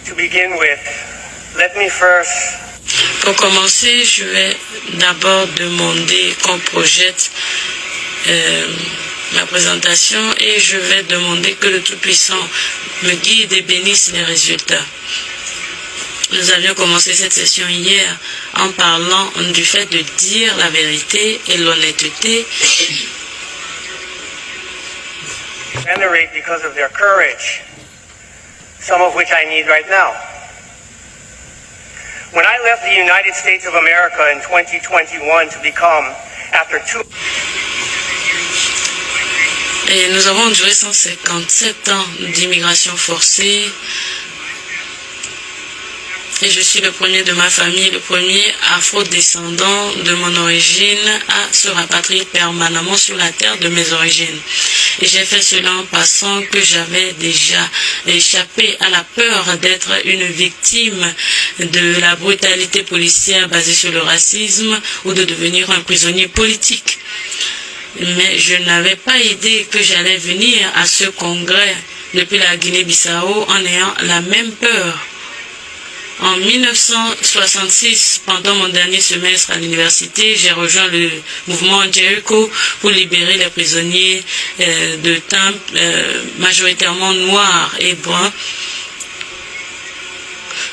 To begin with, let me first. Pour commencer, je vais d'abord demander qu'on projette ma présentation et je vais demander que le Tout-Puissant me guide et bénisse les résultats. Nous avions commencé cette session hier en parlant du fait de dire la vérité et l'honnêteté. Venerate because of their courage, some of which I need right now. When I left the United States of America in 2021 to become, after 2 Et nous avons duré 157 ans d'immigration forcée. Et je suis le premier de ma famille, le premier afro-descendant de mon origine à se rapatrier permanemment sur la terre de mes origines. Et j'ai fait cela en passant que j'avais déjà échappé à la peur d'être une victime de la brutalité policière basée sur le racisme ou de devenir un prisonnier politique. Mais je n'avais pas idée que j'allais venir à ce congrès depuis la Guinée-Bissau en ayant la même peur. En 1966, pendant mon dernier semestre à l'université, j'ai rejoint le mouvement Jericho pour libérer les prisonniers de teint majoritairement noirs et bruns.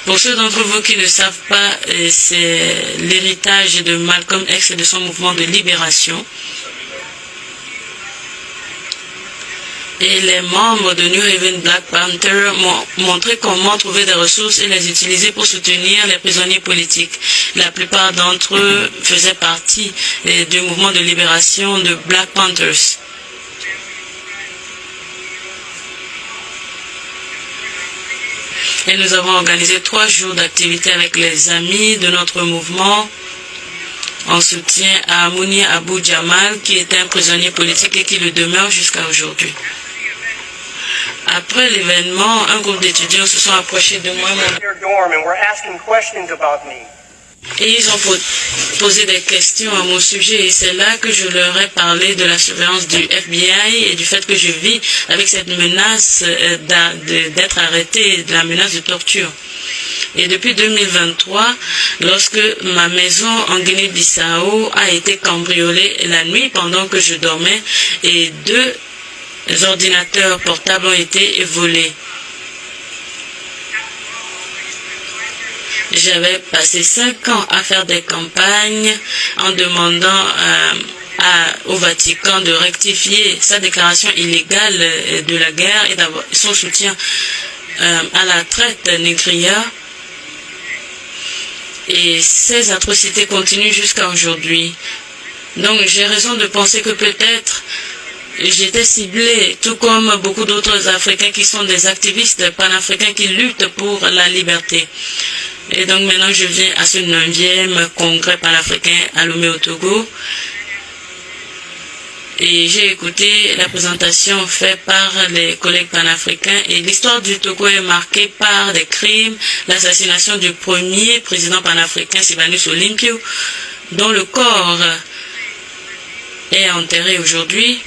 Pour ceux d'entre vous qui ne savent pas, c'est l'héritage de Malcolm X et de son mouvement de libération. Et les membres de New Haven Black Panther m'ont montré comment trouver des ressources et les utiliser pour soutenir les prisonniers politiques. La plupart d'entre eux faisaient partie du mouvement de libération de Black Panthers. Et nous avons organisé 3 jours d'activités avec les amis de notre mouvement en soutien à Mouni Abou Jamal, qui était un prisonnier politique et qui le demeure jusqu'à aujourd'hui. Après l'événement, un groupe d'étudiants se sont approchés de moi et ils ont posé des questions à mon sujet. Et c'est là que je leur ai parlé de la surveillance du FBI et du fait que je vis avec cette menace d'être arrêté, de la menace de torture. Et depuis 2023, lorsque ma maison en Guinée-Bissau a été cambriolée la nuit pendant que je dormais et 2 ordinateurs portables ont été volés. J'avais passé 5 ans à faire des campagnes en demandant au Vatican de rectifier sa déclaration illégale de la guerre et d'avoir son soutien à la traite négrière. Et ces atrocités continuent jusqu'à aujourd'hui. Donc j'ai raison de penser que peut-être j'étais ciblé, tout comme beaucoup d'autres Africains qui sont des activistes panafricains qui luttent pour la liberté. Et donc maintenant je viens à ce 9e congrès panafricain à Lomé au Togo. Et j'ai écouté la présentation faite par les collègues panafricains et l'histoire du Togo est marquée par des crimes, l'assassination du premier président panafricain Sylvanus Olympio, dont le corps est enterré aujourd'hui.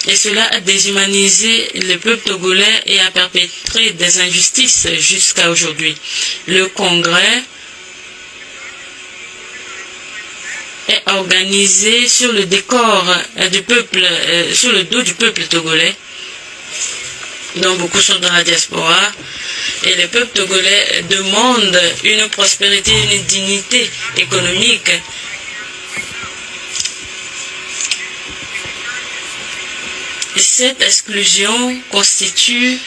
Et cela a déshumanisé le peuple togolais et a perpétré des injustices jusqu'à aujourd'hui. Le congrès est organisé sur le décor du peuple, sur le dos du peuple togolais, dont beaucoup sont dans la diaspora. Et le peuple togolais demande une prospérité, une dignité économique. Et cette exclusion constitue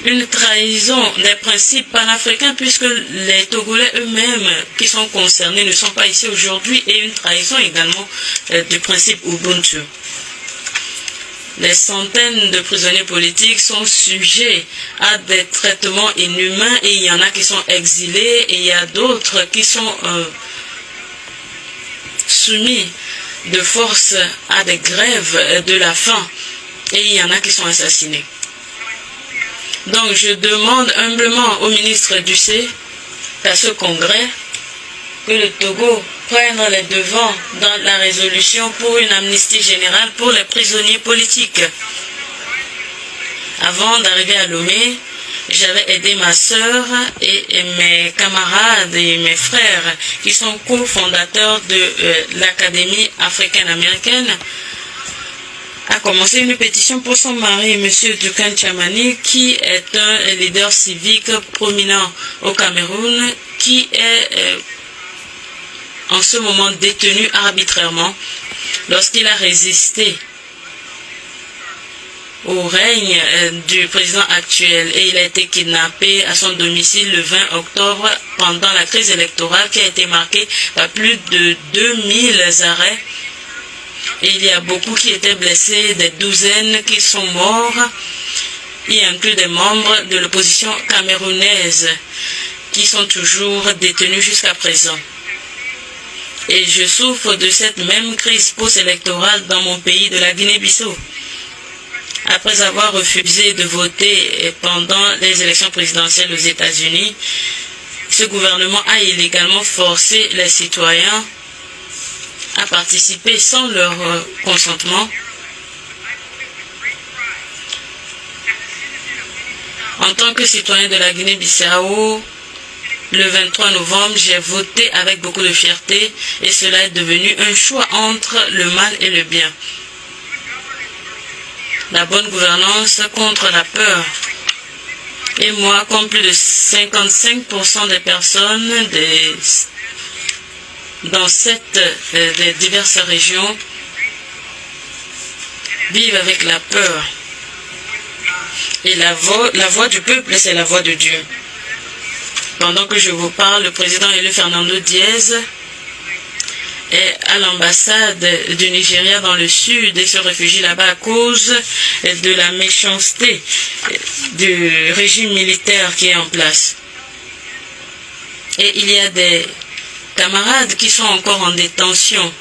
une trahison des principes panafricains puisque les Togolais eux-mêmes qui sont concernés ne sont pas ici aujourd'hui et une trahison également du principe Ubuntu. Des centaines de prisonniers politiques sont sujets à des traitements inhumains et il y en a qui sont exilés et il y a d'autres qui sont soumis de force à des grèves de la faim. Et il y en a qui sont assassinés. Donc je demande humblement au ministre Ducé, à ce congrès, que le Togo prenne les devants dans la résolution pour une amnistie générale pour les prisonniers politiques. Avant d'arriver à Lomé, J'avais aidé ma sœur et mes camarades et mes frères qui sont cofondateurs de l'Académie africaine-américaine à commencer une pétition pour son mari, M. Dukan Chamani, qui est un leader civique prominent au Cameroun, qui est en ce moment détenu arbitrairement lorsqu'il a résisté au règne du président actuel et il a été kidnappé à son domicile le 20 octobre pendant la crise électorale qui a été marquée par plus de 2000 arrêts. Et il y a beaucoup qui étaient blessés, des douzaines qui sont morts, y inclut des membres de l'opposition camerounaise qui sont toujours détenus jusqu'à présent. Et je souffre de cette même crise post-électorale dans mon pays de la Guinée-Bissau. Après avoir refusé de voter pendant les élections présidentielles aux États-Unis, ce gouvernement a illégalement forcé les citoyens à participer sans leur consentement. En tant que citoyen de la Guinée-Bissau, le 23 novembre, j'ai voté avec beaucoup de fierté et cela est devenu un choix entre le mal et le bien. La bonne gouvernance contre la peur. Et moi, comme plus de 55% des personnes dans des diverses régions vivent avec la peur. Et la voix du peuple, c'est la voix de Dieu. Pendant que je vous parle, le président élu Fernando Diaz est à l'ambassade du Nigeria dans le sud et se réfugie là-bas à cause de la méchanceté du régime militaire qui est en place. Et il y a des camarades qui sont encore en détention.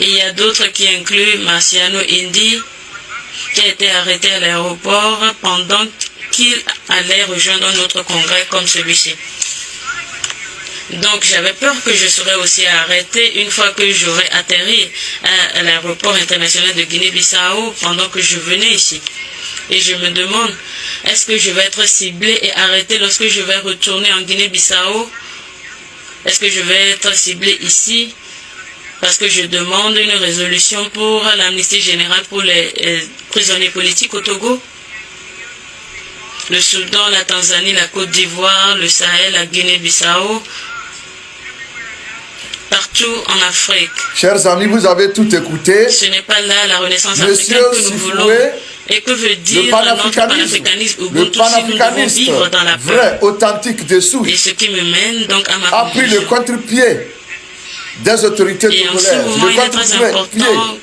Et il y a d'autres qui incluent Marciano Indi, qui a été arrêté à l'aéroport pendant qu'il allait rejoindre un autre congrès comme celui-ci. Donc j'avais peur que je serais aussi arrêté une fois que j'aurais atterri à l'aéroport international de Guinée-Bissau pendant que je venais ici. Et je me demande, est-ce que je vais être ciblé et arrêté lorsque je vais retourner en Guinée-Bissau? Est-ce que je vais être ciblé ici? Parce que je demande une résolution pour l'amnistie générale pour les prisonniers politiques au Togo, le Soudan, la Tanzanie, la Côte d'Ivoire, le Sahel, la Guinée-Bissau, partout en Afrique. Chers amis, vous avez tout écouté. Ce n'est pas là la renaissance Monsieur africaine que nous Sifoué, voulons. Et que veut dire le notre panafricanisme Ubuntu si nous devons vivre dans la peur. vrai, authentique de souche, Et ce qui me mène donc à ma a pris le conclusion. contre-pied des autorités Et en ce togolaises, moment, le il est très important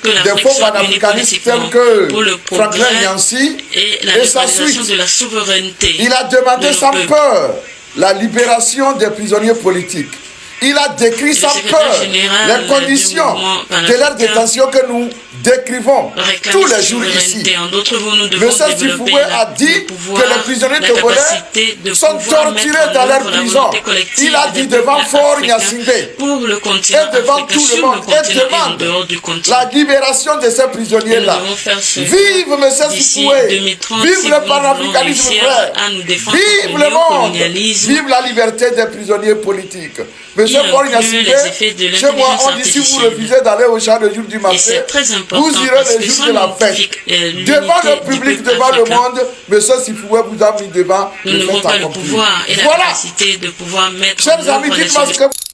que contre-pied l'Afrique des faux soit unie panafricanistes politiquement tels que pour le Franklin progrès Yancy et la et sa défense suite. de la souveraineté. Il a demandé de sans nos peuples. peur la libération des prisonniers politiques. Il a décrit sans secrétaire peur général les conditions du mouvement de leur panafricain détention que nous décrivons Réclamer tous cette les jours ici. souveraineté. En d'autres mots, nous devons Le Seigneur développer Sifoué a dit le pouvoir, que les prisonniers la togolais capacité de sont pouvoir torturés mettre en dans leur œuvre la prison. volonté collective Il a des dit devant peuples Fort africains Gnassingbé pour le continent et devant africain, tout le sur monde le continent et en et dehors du demande continent. la libération de ces Et nous prisonniers-là. devons faire ce Vive M. d'ici Sifoué, 2030 vive si le nous voulons panafricanisme réussir vrai, à nous défendre vive contre le monde, néocolonialisme. vive la liberté des prisonniers politiques. Monsieur Il Fort inclut Gnassingbé, les effets de chez moi l'intelligence on dit si vous artificielle. refusez d'aller au champ le jour du Et marché, c'est très important vous irez parce le que jour sans de la fête. Devant le l'unité du public, peuple devant le africain, monde, M. Sifoué vous a mis devant nous le n'avons fait pas le accompli. pouvoir et la Voilà. capacité de pouvoir mettre en Chers amis, œuvre les dites-moi ce solutions. que